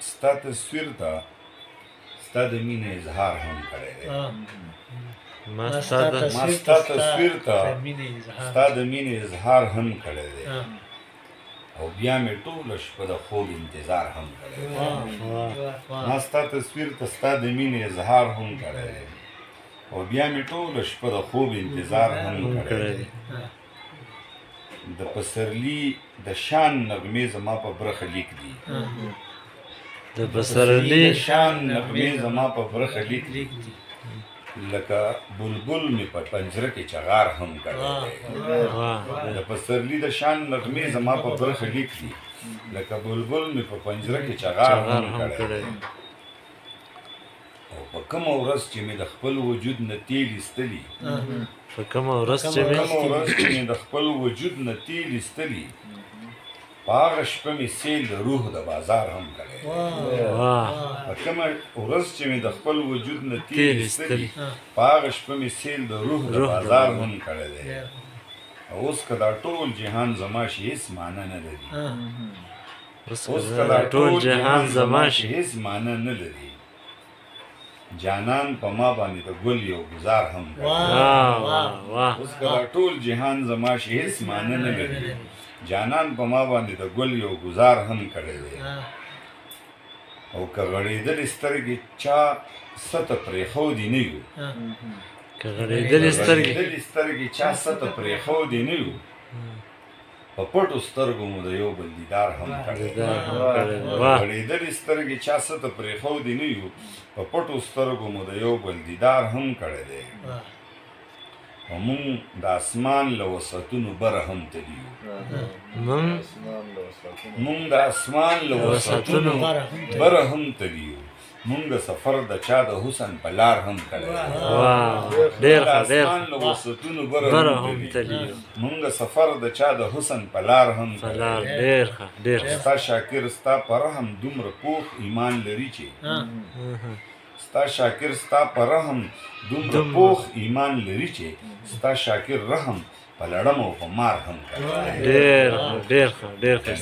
ستا تصویر ته ستا د مینې اظهار هم کړی دی ما ستا تصویر ته ستا د مینې اظهار هم کړی دی او بیا مې ټوله شپه د خوب انتظار هم کړی دی ما ستا تصویر ته ستا د مینې اظهار هم کړی دی او بیا مې ټوله شپه د خوب انتظار هم کړی دی د پسرلي د شان نغمې زما په برخه لیک دي د پسرلي د شان نغمې زما په برخه لیک دي لکه بلبل مې په پنجره کې چغار هم کړی دی د پسرلي د شان نغمې زما په برخه لیک دي لکه بلبل مې په پنجره کې چغار هم کړی دی او په کومه ورځ چې مې د خپل وجود نه تیل ایستلي په کومه ورځ چې مې د خپل وجود نه تیل ایستلي په هغه شپه مې سیل د روح د بازار هم کړی په کومه ورځ چې مې د خپل وجود نه تیل ایستلي په هغه شپه مې سیل د روح د بازار هم کړی دی اوس که دا ټول جهان زما شي هېڅ معنی نه لري اوس که دا ټول جهان زما شي هېڅ معنی نه لري جانان په ما باندې د ګل یو ګزار هم کړی اوس که دا ټول جهان زما شي هېڅ معنی نه لري جانان په ما باندې د ګل یو ګزار هم کړی دی او که غړېدلې سترګې چا څه ته پرېښودې نه یو که غړېدلې سترګې چا څه ته پرېښودې نه یو په پټو سترګو مو د یو بل دیدار هم کړی دی غړېدلې سترګې چا څه ته پرېښودې نه یو په پټو سترګو مو د یو بل دیدار هم کړی دی او مونږ د اسمان له وسعتونو بره هم تلي یو مونږ د اسمان له وسعتونو بره هم تلي یو مونږ د سفر د چا د حسن په لار هم کړی دی د اسمان له وسعتونو بره هم تلي یو مونږ د سفر د چا د حسن په لار هم کړی دی ستا شاکر ستا په رحم دومره پوخ ایمان لري چې ستا شاکر ستا په رحم دومره پوخ ایمان لري چې ستا شاکر رحم په لړم او په مار هم کوي ډېر ښه